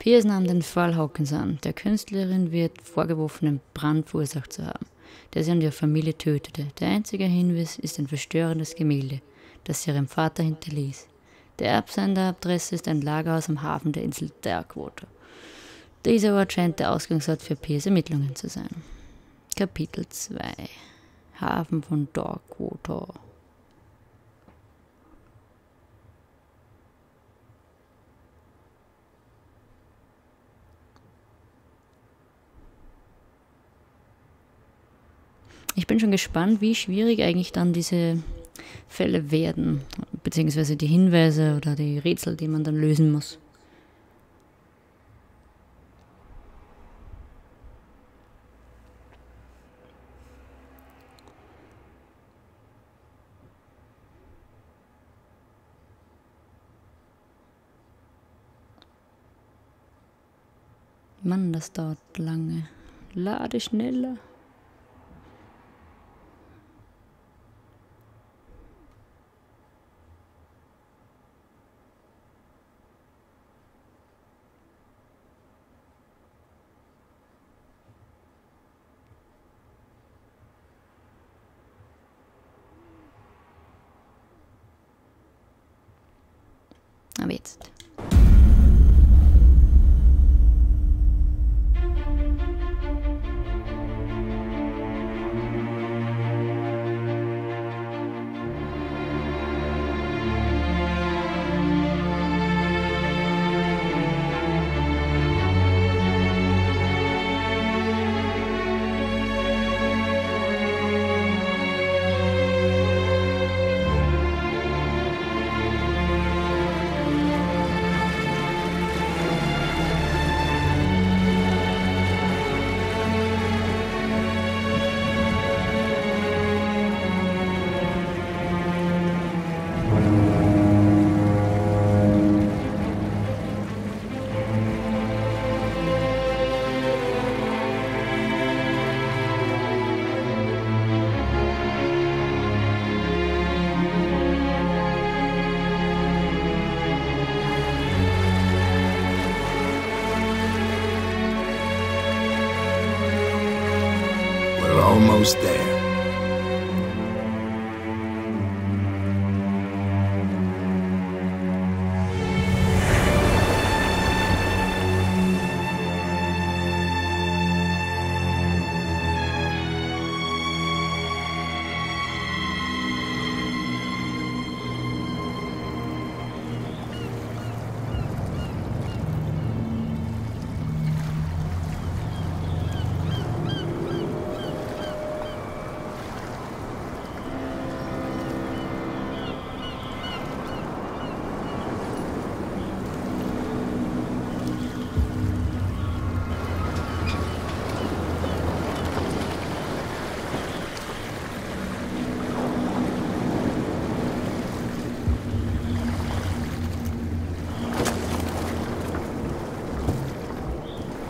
Pierce nahm den Fall Hawkins an. Der Künstlerin wird vorgeworfen, einen Brand verursacht zu haben, der sie und ihre Familie tötete. Der einzige Hinweis ist ein verstörendes Gemälde, das sie ihrem Vater hinterließ. Der Absenderadresse ist ein Lagerhaus am Hafen der Insel Darkwater. Dieser Ort scheint der Ausgangsort für Pierce Ermittlungen zu sein. Kapitel 2 Hafen von Darkwater. Ich bin schon gespannt, wie schwierig eigentlich dann diese Fälle werden, beziehungsweise die Hinweise oder die Rätsel, die man dann lösen muss. Mann, das dauert lange. Lade schneller. Aber jetzt. Almost there.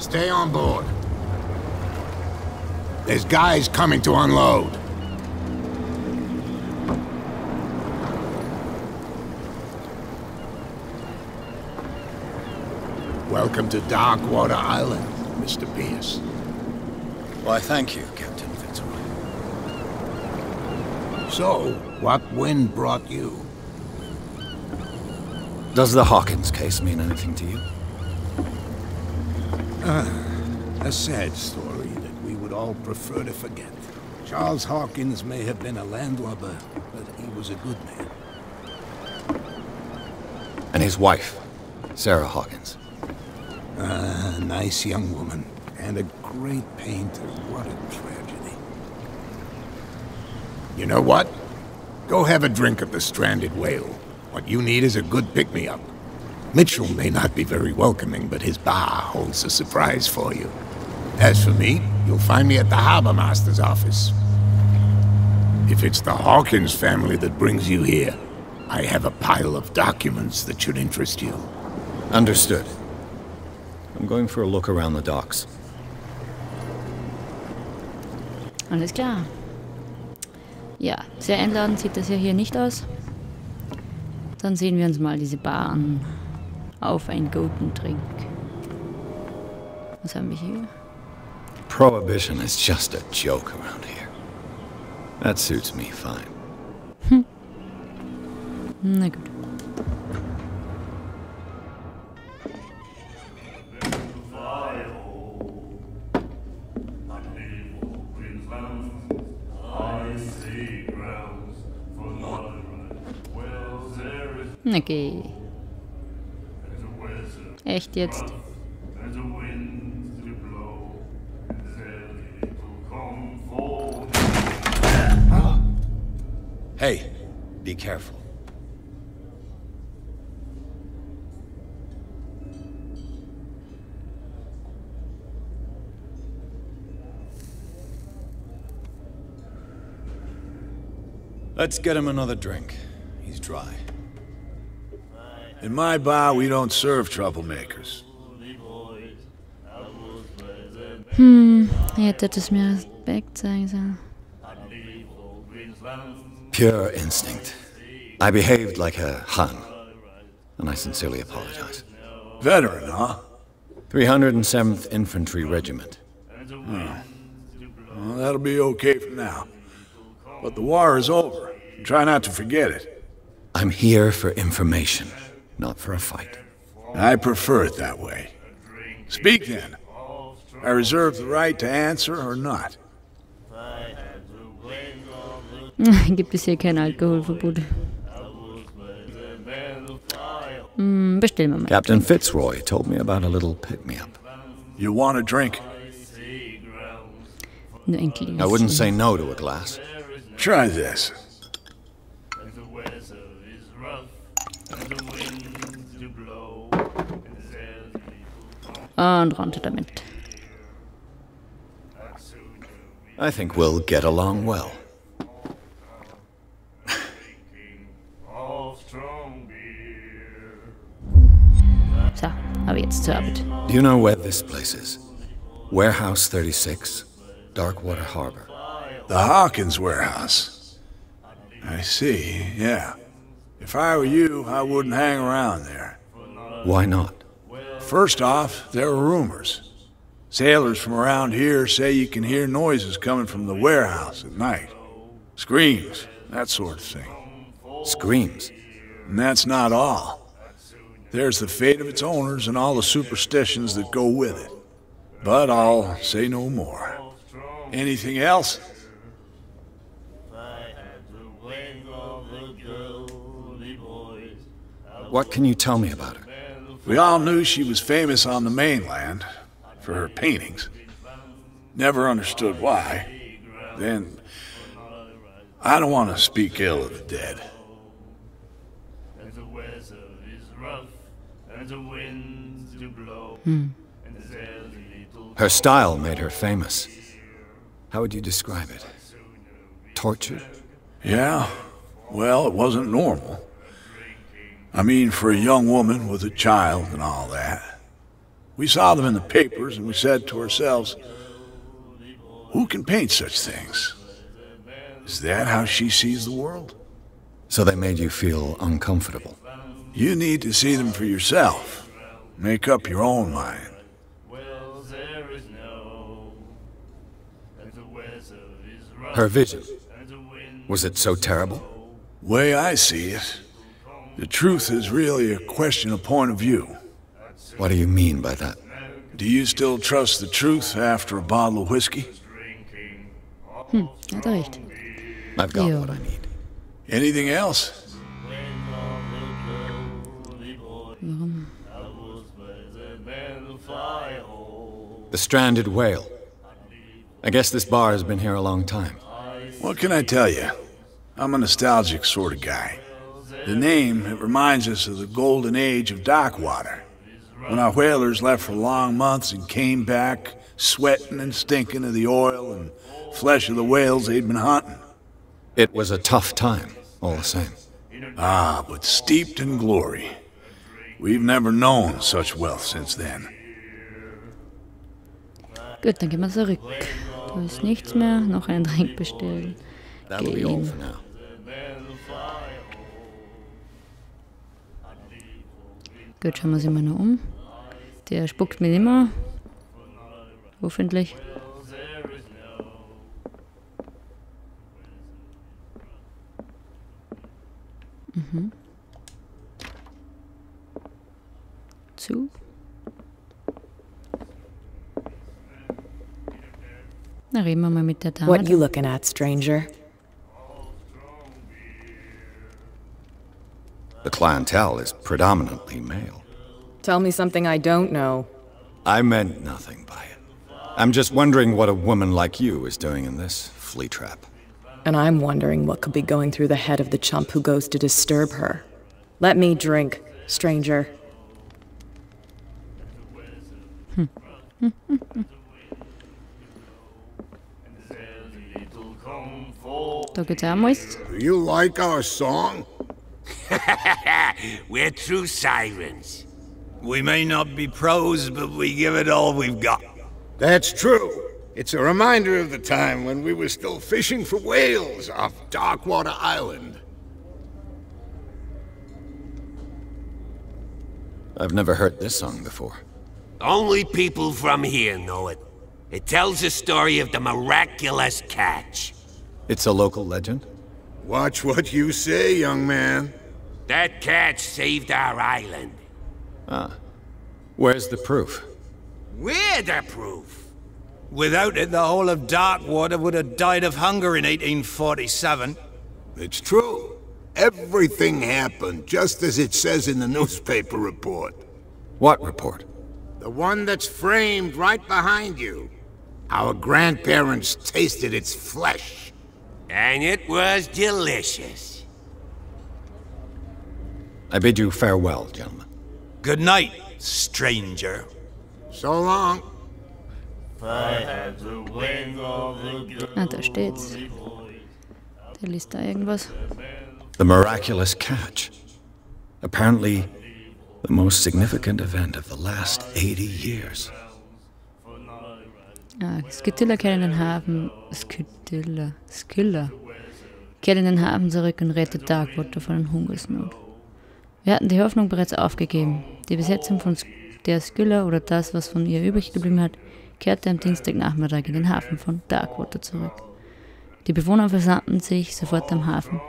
Stay on board. There's guys coming to unload. Welcome to Darkwater Island, Mr. Pierce. Why, thank you, Captain Fitzroy. So, what wind brought you? Does the Hawkins case mean anything to you? A sad story that we would all prefer to forget. Charles Hawkins may have been a landlubber, but he was a good man. And his wife, Sarah Hawkins. A nice young woman, and a great painter. What a tragedy. You know what? Go have a drink of the stranded whale. What you need is a good pick-me-up. Mitchell may not be very welcoming, but his bar holds a surprise for you. As for me, you'll find me at the harbor master's office. If it's the Hawkins family that brings you here, I have a pile of documents that should interest you. Understood. I'm going for a look around the docks. Alles klar. Ja, sehr einladend sieht das ja hier nicht aus. Dann sehen wir uns mal diese Bar an. Auf ein Golden Drink. Was haben wir hier? Prohibition is just a joke around here. That suits me fine. Na gut. Okay. Echt jetzt? Hey, be careful. Let's get him another drink. He's dry. In my bar, we don't serve troublemakers. Ihr hättet es mir Respekt sagen sollen. Pure instinct. I behaved like a Han, and I sincerely apologize. Veteran, huh? 307th Infantry Regiment. Well, that'll be okay for now. But the war is over. Try not to forget it. I'm here for information, not for a fight. I prefer it that way. Speak then. I reserve the right to answer or not. Gibt es hier kein Alkoholverbot? Bestellen wir mal. Captain Fitzroy told me about a little pick-me-up. You want a drink? Nur ein kleines. I wouldn't say no to a glass. Try this. Und runter damit. I think we'll get along well. So, aber jetzt zur Arbeit. Do you know where this place is? Warehouse 36, Darkwater Harbor. The Hawkins warehouse. I see, yeah. If I were you, I wouldn't hang around there. Why not? First off, there are rumors. Sailors from around here say you can hear noises coming from the warehouse at night. Screams, that sort of thing. Screams. And that's not all. There's the fate of its owners and all the superstitions that go with it. But I'll say no more. Anything else? What can you tell me about her? We all knew she was famous on the mainland for her paintings. Never understood why. Then, I don't want to speak ill of the dead. Her style made her famous. How would you describe it? Tortured? Yeah, well, it wasn't normal. I mean, for a young woman with a child and all that. We saw them in the papers and we said to ourselves, who can paint such things? Is that how she sees the world? So they made you feel uncomfortable. You need to see them for yourself. Make up your own mind. Her vision. Was it so terrible? Way I see it, the truth is really a question of point of view. What do you mean by that? Do you still trust the truth after a bottle of whiskey? Hat er recht. I've got Yeah. what I need. Anything else? Warum? The stranded whale. I guess this bar has been here a long time. What can I tell you? I'm a nostalgic sort of guy. The name, it reminds us of the golden age of Darkwater, when our whalers left for long months and came back sweating and stinking of the oil and flesh of the whales they'd been hunting. It was a tough time, all the same. Ah, but steeped in glory. We've never known such wealth since then. Gut, dann gehen wir zurück. Da ist nichts mehr. Noch einen Drink bestellen. That'll be all for now. Gut, schauen wir uns immer noch um. Der spuckt mir immer. Hoffentlich. Mhm. Zu. Na, reden wir mal mit der Dame. What you looking at, stranger? The clientele is predominantly male. Tell me something I don't know. I meant nothing by it. I'm just wondering what a woman like you is doing in this flea trap. And I'm wondering what could be going through the head of the chump who goes to disturb her. Let me drink, stranger. Da geht's auch mal. Do you like our song? We're true sirens. We may not be pros, but we give it all we've got. That's true. It's a reminder of the time when we were still fishing for whales off Darkwater Island. I've never heard this song before. Only people from here know it. It tells the story of the miraculous catch. It's a local legend? Watch what you say, young man. That catch saved our island. Ah. Where's the proof? We're the proof. Without it, the whole of Darkwater would have died of hunger in 1847. It's true. Everything happened just as it says in the newspaper report. What report? The one that's framed right behind you. Our grandparents tasted its flesh. And it was delicious. I bid you farewell, gentlemen. Good night, stranger. So long. Ah, da steht's. Der liest da irgendwas. The miraculous catch. Apparently, the most significant event of the last 80 years. Ah, Cthulhu kehrt in den Hafen. Cthulhu kehrt in den Hafen zurück und rettet Darkwater von der Hungersnot. Wir hatten die Hoffnung bereits aufgegeben. Die Besetzung von der Skylla oder das, was von ihr übrig geblieben hat, kehrte am Dienstagnachmittag in den Hafen von Darkwater zurück. Die Bewohner versammelten sich sofort am Hafen,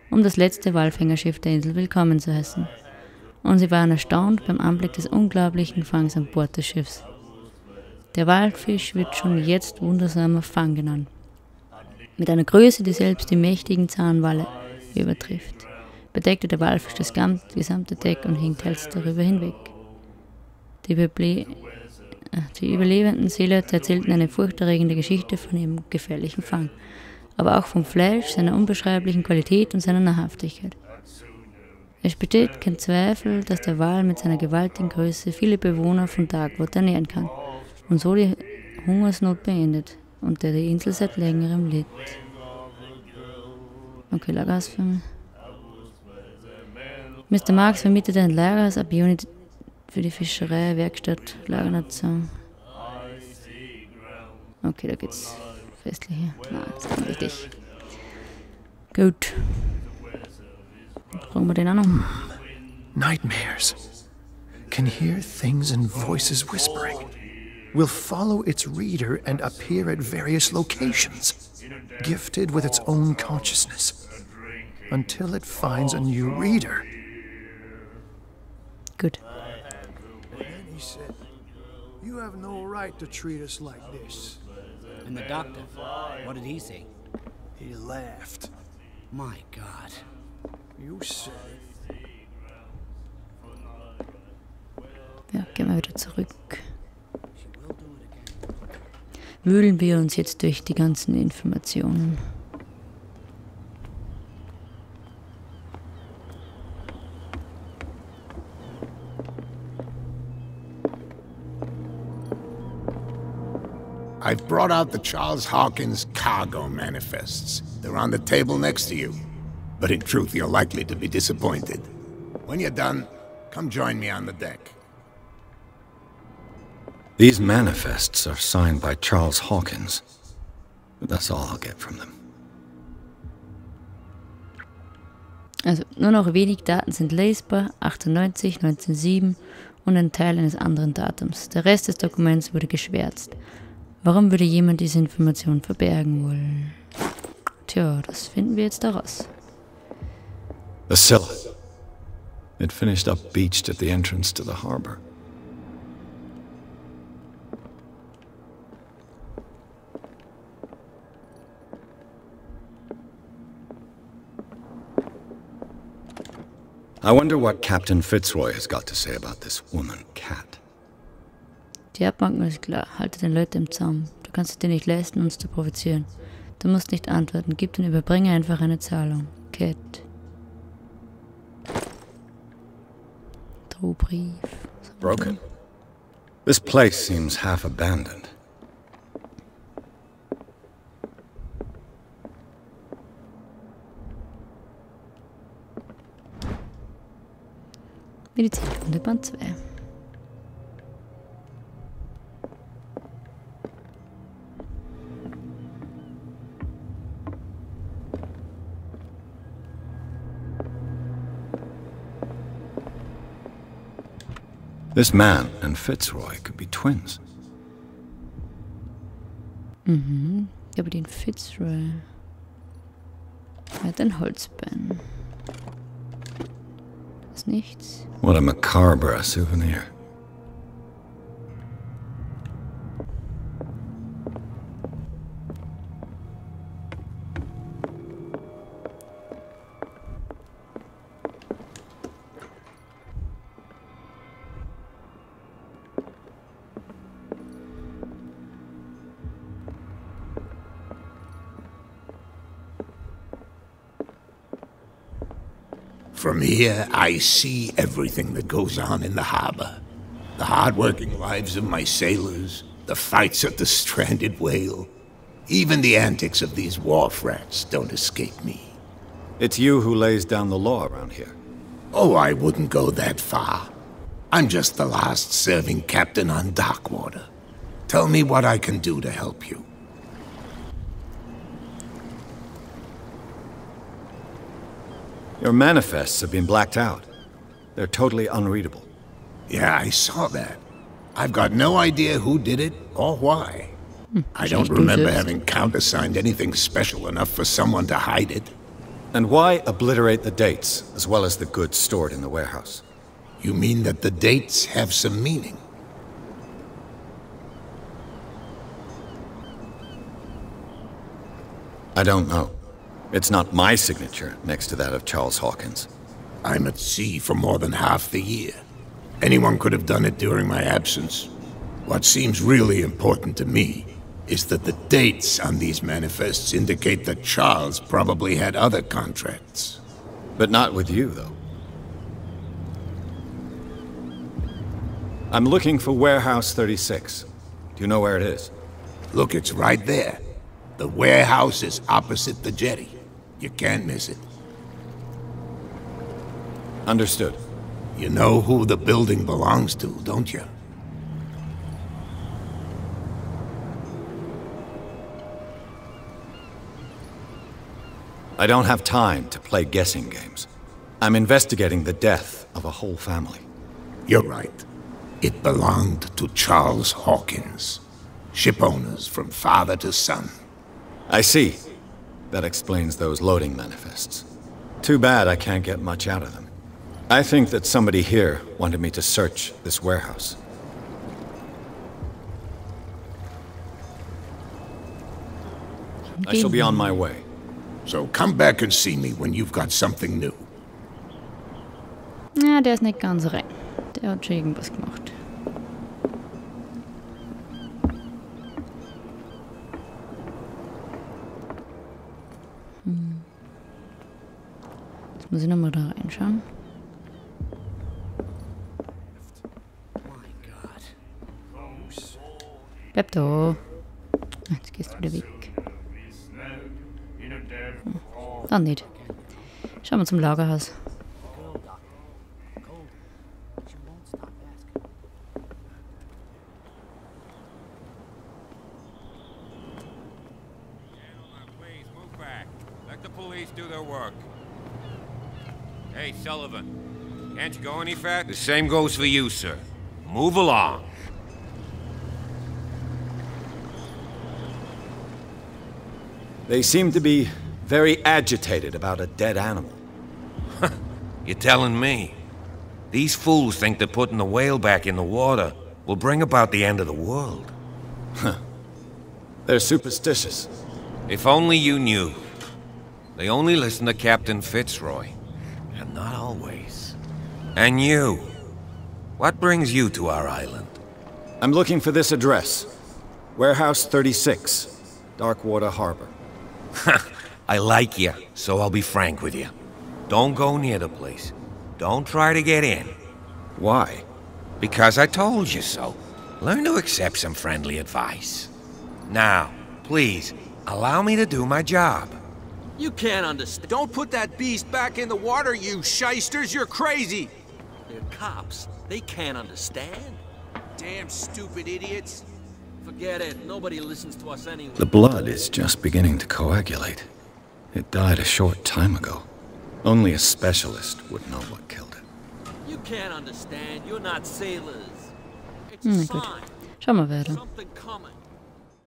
um das letzte Walfängerschiff der Insel willkommen zu heißen. Und sie waren erstaunt beim Anblick des unglaublichen Fangs an Bord des Schiffs. Der Walfisch wird schon jetzt wundersamer Fang genannt. Mit einer Größe, die selbst die mächtigen Zahnwale übertrifft, bedeckte der Walfisch das gesamte Deck und hing teils darüber hinweg. Die überlebenden Seeleute erzählten eine furchterregende Geschichte von ihrem gefährlichen Fang, aber auch vom Fleisch, seiner unbeschreiblichen Qualität und seiner Nahrhaftigkeit. Es besteht kein Zweifel, dass der Wal mit seiner gewaltigen Größe viele Bewohner von Darkwater ernähren kann und so die Hungersnot beendet, unter der die Insel seit längerem litt. Okay, Lagerhaus für mich. Mr. Marx vermietete ein Lagerhaus ab Juni für die Fischerei, Werkstatt, Lagernation. Okay, da geht's festliche. Nein, das ist nicht richtig. Gut. Brauchen wir den auch noch? Nightmares. Can hear things and voices whispering. Will follow its reader and appear at various locations, gifted with its own consciousness, until it finds a new reader. Gut. And then he said, "You have no right to treat us like this." And the doctor, what did he say? He laughed. My God. You said it. Ja, gehen wir wieder zurück. Wühlen wir uns jetzt durch die ganzen Informationen. I've brought out the Charles Hawkins cargo manifests. They're on the table next to you. But in truth, you're likely to be disappointed. When you're done, come join me on the deck. These manifests are signed by Charles Hawkins. But that's all I'll get from them. Also nur noch wenig Daten sind lesbar, 98, 1907 und ein Teil eines anderen Datums. Der Rest des Dokuments wurde geschwärzt. Warum würde jemand diese Information verbergen wollen? Tja, das finden wir jetzt heraus. The Scylla. It finished up beached at the entrance to the harbor. I wonder what Captain Fitzroy has got to say about this woman, Cat. Die Abmahnung ist klar. Halte den Leute im Zaum. Du kannst es dir nicht leisten, uns zu provozieren. Du musst nicht antworten. Gib und überbringe einfach eine Zahlung. Cat. Drohbrief. Broken. This place seems half abandoned. Medizinkunde Band 2. This man and Fitzroy could be twins. Aber den Fitzroy hat ein Holzbein. Das ist nichts. What a macabre souvenir. From here, I see everything that goes on in the harbor. The hard-working lives of my sailors, the fights at the stranded whale. Even the antics of these wharf rats don't escape me. It's you who lays down the law around here. Oh, I wouldn't go that far. I'm just the last serving captain on Darkwater. Tell me what I can do to help you. Your manifests have been blacked out. They're totally unreadable. Yeah, I saw that. I've got no idea who did it or why. I don't remember having countersigned anything special enough for someone to hide it. And why obliterate the dates, as well as the goods stored in the warehouse? You mean that the dates have some meaning? I don't know. It's not my signature next to that of Charles Hawkins. I'm at sea for more than half the year. Anyone could have done it during my absence. What seems really important to me is that the dates on these manifests indicate that Charles probably had other contracts. But not with you, though. I'm looking for Warehouse 36. Do you know where it is? Look, it's right there. The warehouse is opposite the jetty. You can't miss it. Understood. You know who the building belongs to, don't you? I don't have time to play guessing games. I'm investigating the death of a whole family. You're right. It belonged to Charles Hawkins. Ship owners from father to son. I see. That explains those loading manifests. Too bad I can't get much out of them. I think that somebody here wanted me to search this warehouse. I shall be on my way. So come back and see me when you've got something new. Ja, der ist nicht ganz rein. Der hat schon irgendwas gemacht. Jetzt muss ich nochmal da reinschauen. Bleib da. Jetzt gehst du wieder weg. Dann nicht. Schauen wir zum Lagerhaus. Let the police do their work. Hey, Sullivan. Can't you go any faster? The same goes for you, sir. Move along. They seem to be very agitated about a dead animal. You're telling me? These fools think that putting the whale back in the water will bring about the end of the world. They're superstitious. If only you knew. They only listen to Captain Fitzroy. And not always. And you. What brings you to our island? I'm looking for this address. Warehouse 36, Darkwater Harbor. I like you, so I'll be frank with you. Don't go near the place. Don't try to get in. Why? Because I told you so. Learn to accept some friendly advice. Now, please, allow me to do my job. You can't understand. Don't put that beast back in the water, you shysters! You're crazy! They're cops. They can't understand. Damn stupid idiots. Forget it. Nobody listens to us anyway. The blood is just beginning to coagulate. It died a short time ago. Only a specialist would know what killed it. You can't understand. You're not sailors. It's Na a gut. sign. Schauen wir weiter. Something coming.